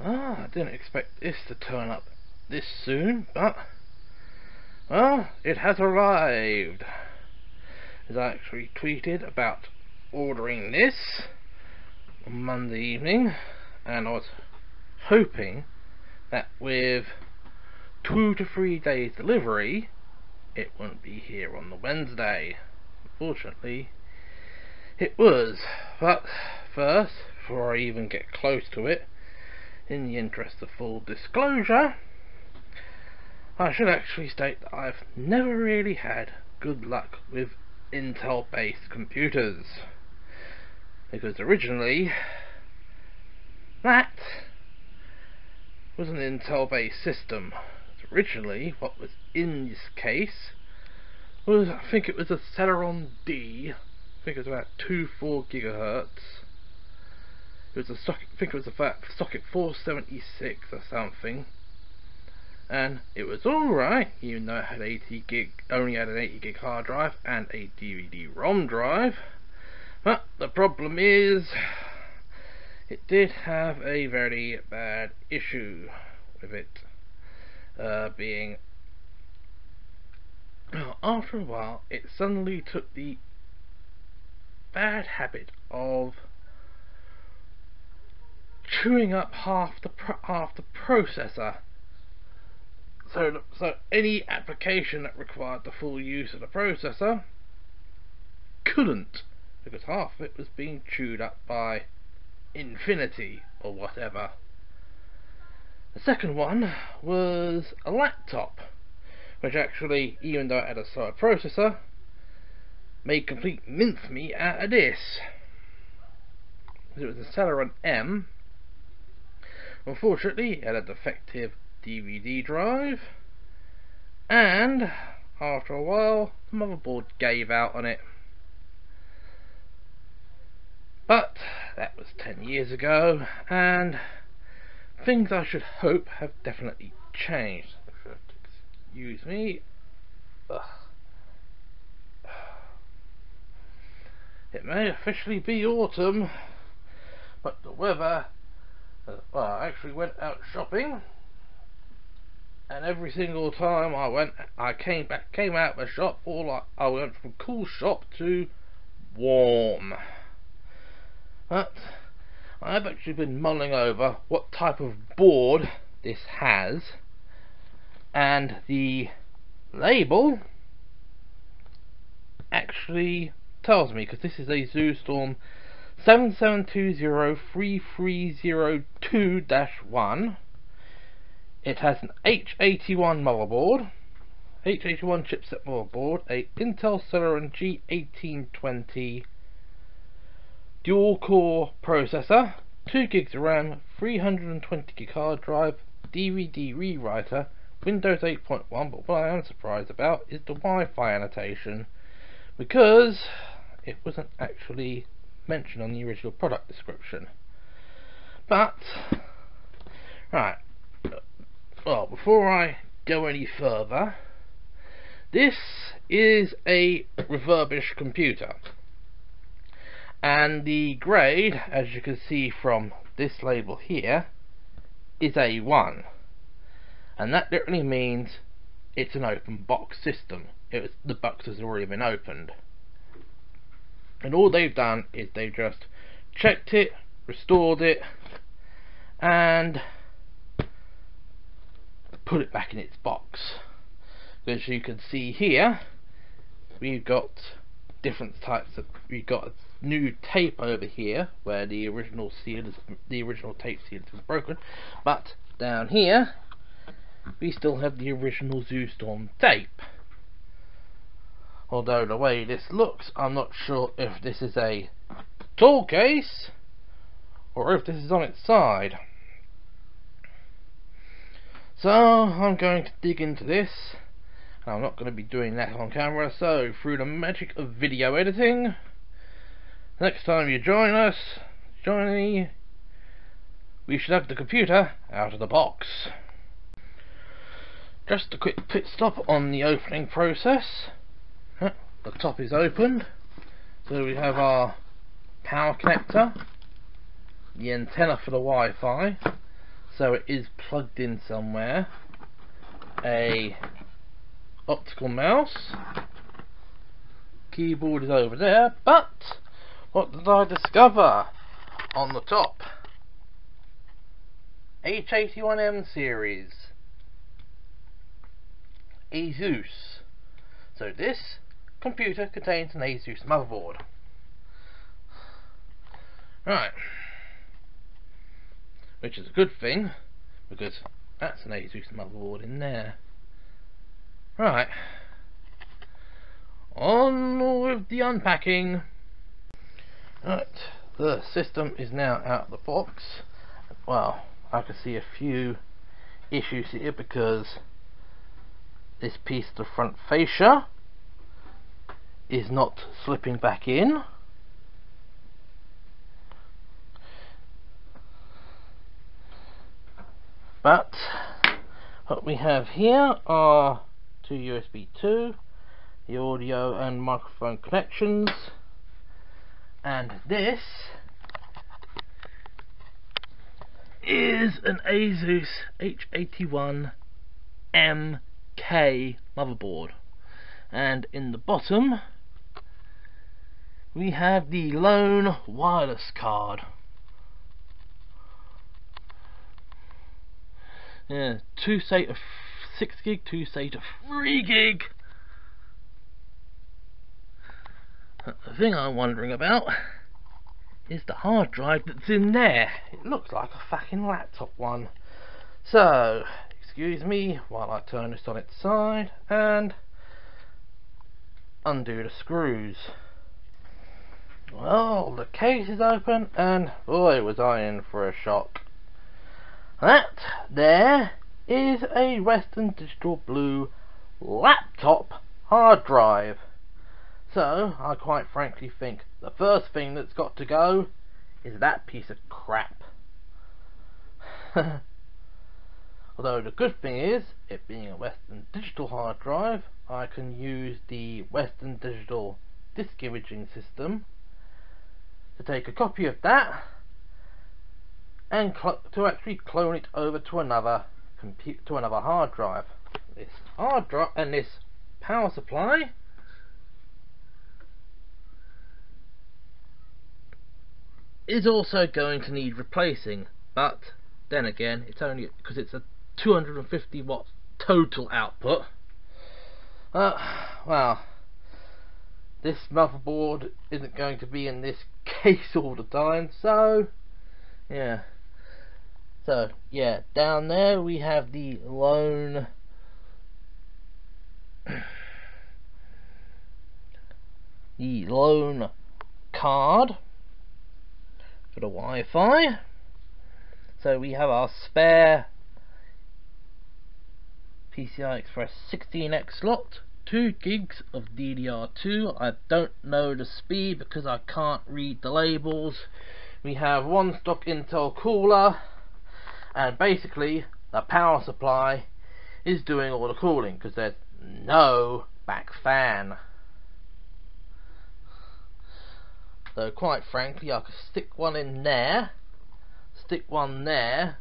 I didn't expect this to turn up this soon, but well, it has arrived. As I actually tweeted about ordering this on Monday evening, and I was hoping that with 2 to 3 days delivery it wouldn't be here on the Wednesday. Unfortunately it was. But first, before I even get close to it, in the interest of full disclosure, I should actually state that I've never really had good luck with Intel based computers, because originally that was an Intel based system. Originally what was in this case was, I think it was a Celeron D. I think it was about 2.4 gigahertz. It was a socket, I think it was a socket 476 or something, and it was alright, even though it had only had an 80 gig hard drive and a DVD-ROM drive. But the problem is, it did have a very bad issue with it, being, after a while it suddenly took the bad habit of chewing up half the processor. So any application that required the full use of the processor couldn't, because half of it was being chewed up by Infinity or whatever. The second one was a laptop, which actually, even though it had a slower processor, made complete mincemeat out of this. It was a Celeron M. Unfortunately, it had a defective DVD drive, and after a while the motherboard gave out on it. But that was 10 years ago, and things, I should hope, have definitely changed. Excuse me. Ugh. It may officially be autumn, but the weather, well, I actually went out shopping, and every single time I came out of the shop, I went from cool shop to warm. But I've actually been mulling over what type of board this has, and the label actually tells me, because this is a ZooStorm 77203302-1. It has an H81 motherboard, H81 chipset motherboard, a Intel Celeron G1820 dual core processor, 2 gigs of RAM, 320 gig hard drive, DVD rewriter, Windows 8.1. But what I am surprised about is the Wi-Fi annotation, because it wasn't actually mentioned on the original product description. But right, well, before I go any further, this is a refurbished computer, and the grade, as you can see from this label here, is A1, and that literally means it's an open box system. The box has already been opened, and all they've done is they've just checked it, restored it, and put it back in its box. As you can see here, we've got different types of, we've got a new tape over here where the original tape seal has been broken, but down here we still have the original ZooStorm tape. Although the way this looks, I'm not sure if this is a tool case or if this is on its side. So I'm going to dig into this, and I'm not going to be doing that on camera, so through the magic of video editing, next time you join me, we should have the computer out of the box. Just a quick pit stop on the opening process. The top is opened, so we have our power connector, the antenna for the Wi-Fi, so it is plugged in somewhere. A optical mouse, keyboard is over there, but what did I discover on the top? H81M series ASUS. So this computer contains an ASUS motherboard. Right, which is a good thing because that's an ASUS motherboard in there. Right, on with the unpacking. Right, the system is now out of the box. Well, I can see a few issues here because this piece of the front fascia is not slipping back in. But what we have here are two USB 2, the audio and microphone connections, and this is an ASUS H81MK motherboard, and in the bottom we have the lone wireless card. Yeah, 2 SATA 6 gig, 2 SATA 3 gig. The thing I'm wondering about is the hard drive that's in there. It looks like a fucking laptop one. So, excuse me while I turn this on its side and undo the screws. Well, the case is open and boy was I in for a shock. That there is a Western Digital Blue laptop hard drive. So I quite frankly think the first thing that's got to go is that piece of crap. Although the good thing is, it being a Western Digital hard drive, I can use the Western Digital disk imaging system to take a copy of that and to actually clone it over to another hard drive. This hard drive and this power supply is also going to need replacing, but then again it's only because it's a 250 watt total output. Well, this motherboard isn't going to be in this case all the time, so yeah. So yeah, down there we have the lone card for the Wi-Fi. So we have our spare PCI Express 16X slot, 2 gigs of DDR2. I don't know the speed because I can't read the labels. We have one stock Intel cooler, and basically the power supply is doing all the cooling because there's no back fan. So quite frankly I could stick one in there, stick one there,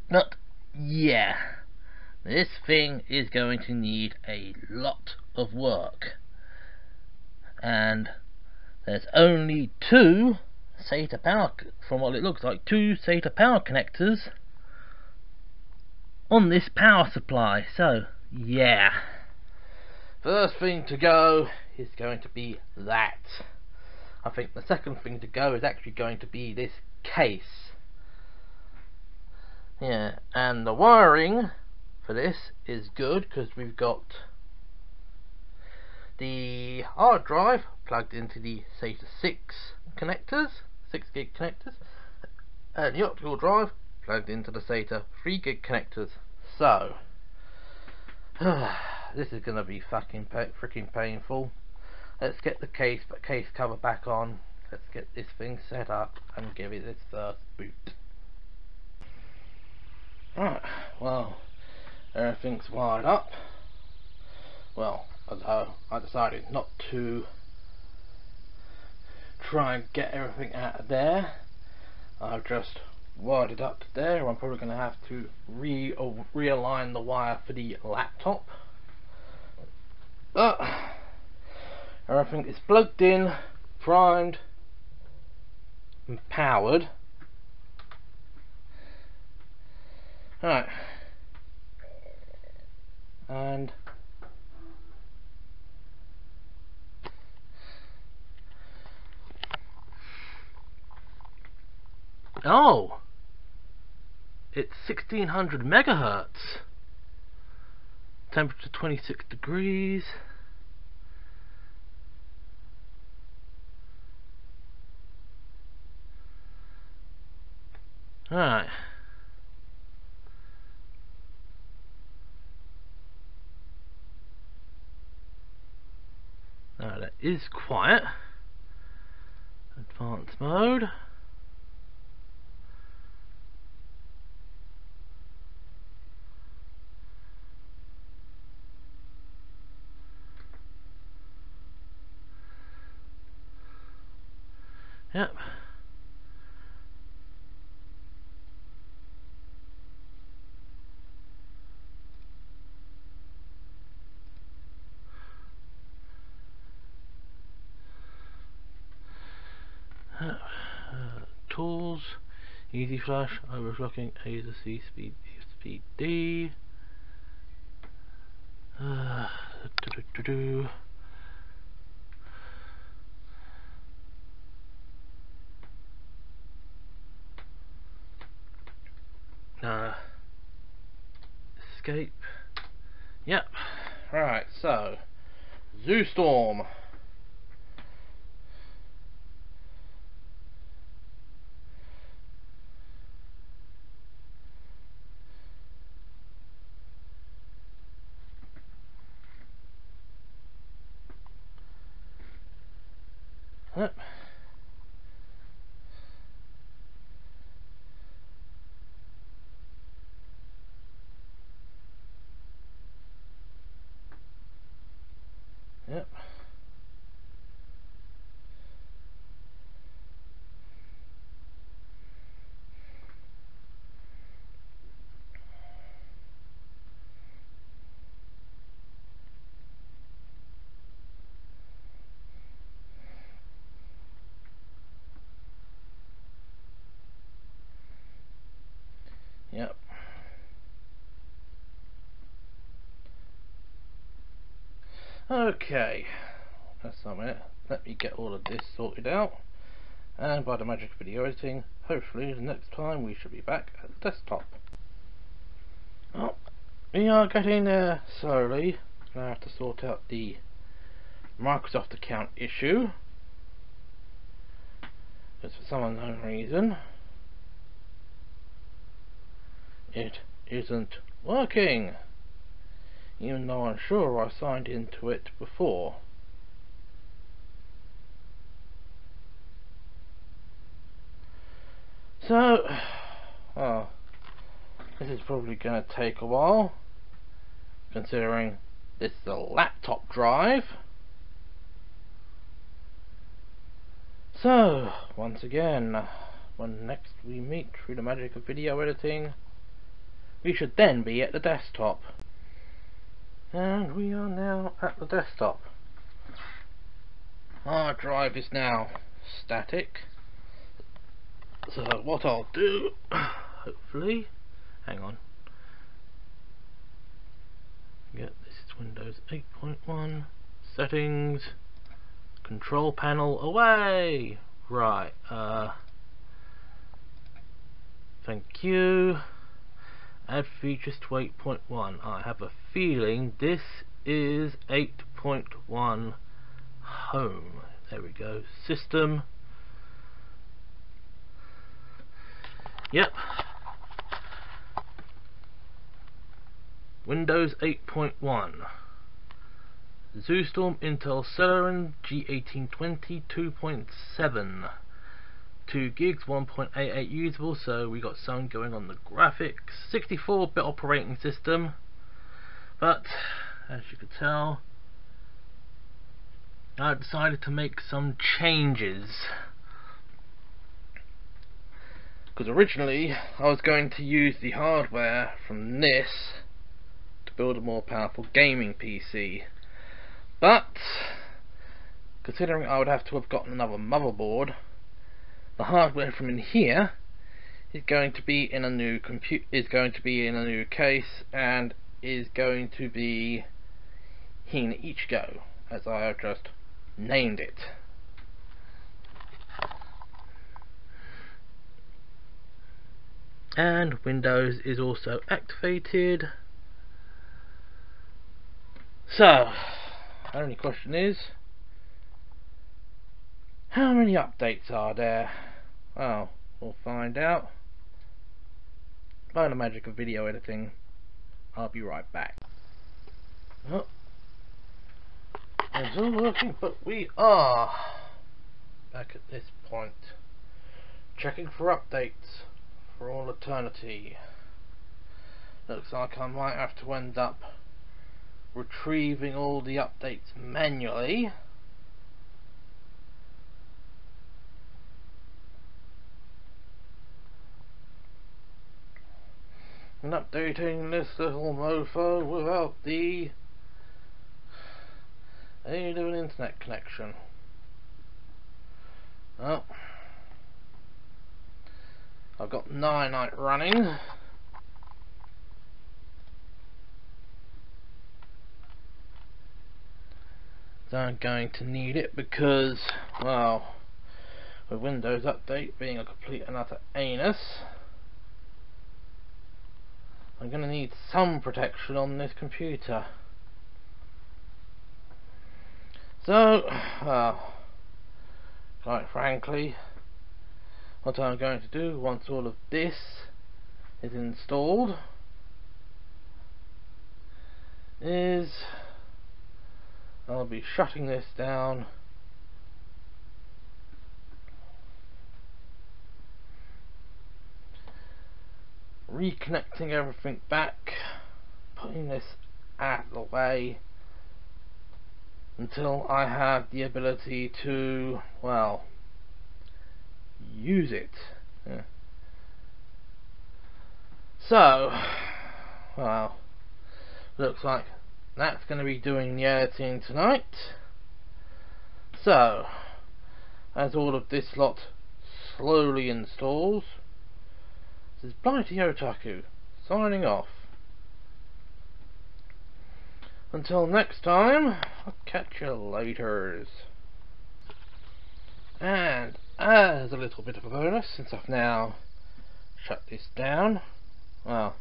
but yeah, this thing is going to need a lot of work, and there's only 2 SATA power, from what it looks like, 2 SATA power connectors on this power supply. So yeah, first thing to go is going to be that. I think the second thing to go is actually going to be this case. Yeah, and the wiring for this is good because we've got the hard drive plugged into the SATA 6 connectors, 6 gig connectors, and the optical drive plugged into the SATA 3 gig connectors. So this is going to be fucking freaking painful. Let's get the case cover back on. Let's get this thing set up and give it its first boot. Right, well, everything's wired up. Well, although I decided not to try and get everything out of there. I've just wired it up to there. I'm probably going to have to realign the wire for the laptop. But everything is plugged in, primed and powered. Right. And oh, it's 1600 megahertz. Temperature 26 degrees. Alright. Now that is quiet. Advanced mode. Yep. Tools, easy flash, overclocking, A to C speed, speed D. Escape. Yep. Right, so Zoo Storm. Yep. Yep. Yep. Okay. That's a minute. Let me get all of this sorted out. And by the magic of video editing, hopefully the next time we should be back at the desktop. Well, we are getting there slowly. I have to sort out the Microsoft account issue. Because for some unknown reason, it isn't working. Even though I'm sure I signed into it before. So, well, this is probably going to take a while, considering this is a laptop drive. So, once again, when next we meet through the magic of video editing, we should then be at the desktop. And we are now at the desktop. Our drive is now static. So what I'll do, hopefully, hang on. Yeah, this is Windows 8.1, settings, control panel, away! Right, thank you. Add features to 8.1. I have a feeling this is 8.1 home. There we go. System. Yep. Windows 8.1. ZooStorm Intel Celeron G1820 2.7. 2 gigs, 1.88 usable, so we got some going on the graphics. 64-bit operating system, but as you can tell, I decided to make some changes. Because originally I was going to use the hardware from this to build a more powerful gaming PC. But considering I would have to have gotten another motherboard, the hardware from in here is going to be in a new case, and is going to be in Ichigo, as I have just named it. And Windows is also activated. So, the only question is, how many updates are there? Well, we'll find out. By the magic of video editing, I'll be right back. Oh, it's all working, but we are back at this point, checking for updates for all eternity. Looks like I might have to end up retrieving all the updates manually. And updating this little mofo without the aid of an internet connection. Well, I've got Night running. So I'm going to need it because, well, with Windows Update being a complete and utter anus, I'm going to need some protection on this computer. So, quite frankly, what I'm going to do once all of this is installed is I'll be shutting this down, reconnecting everything back, putting this out of the way until I have the ability to, well, use it. Yeah. So, well, looks like that's going to be doing the editing tonight. So, as all of this lot slowly installs, this is Blighty Otaku signing off. Until next time, I'll catch you laters. And as a little bit of a bonus, since I've now shut this down, well,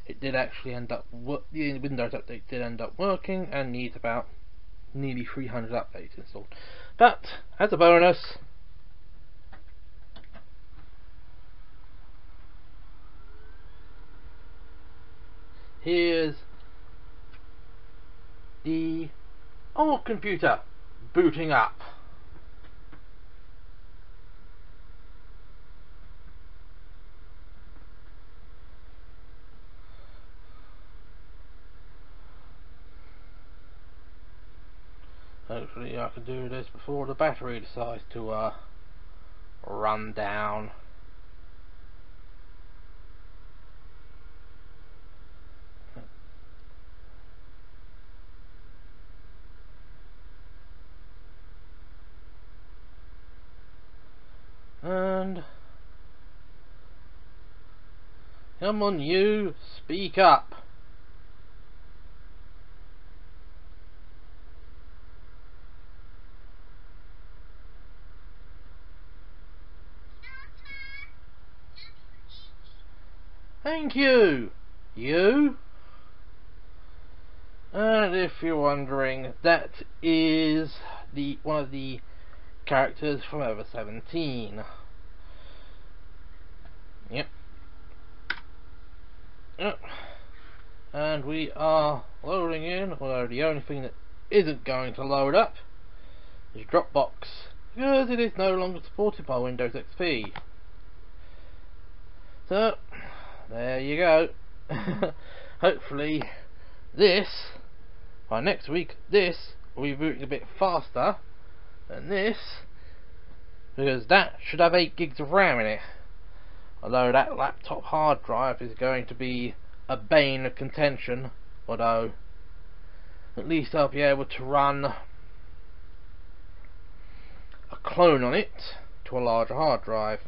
it did actually end up the Windows update did end up working and needs about nearly 300 updates installed. But as a bonus, here's the old computer booting up. Hopefully I can do this before the battery decides to run down. And come on, you, speak up. Thank you, you. And if you're wondering, that is one of the characters from Over 17. Yep. And we are loading in, although the only thing that isn't going to load up is Dropbox, because it is no longer supported by Windows XP. So, there you go. Hopefully this, by next week, this will be booting a bit faster than this, because that should have 8 gigs of RAM in it. Although that laptop hard drive is going to be a bane of contention, although at least I'll be able to run a clone on it to a larger hard drive.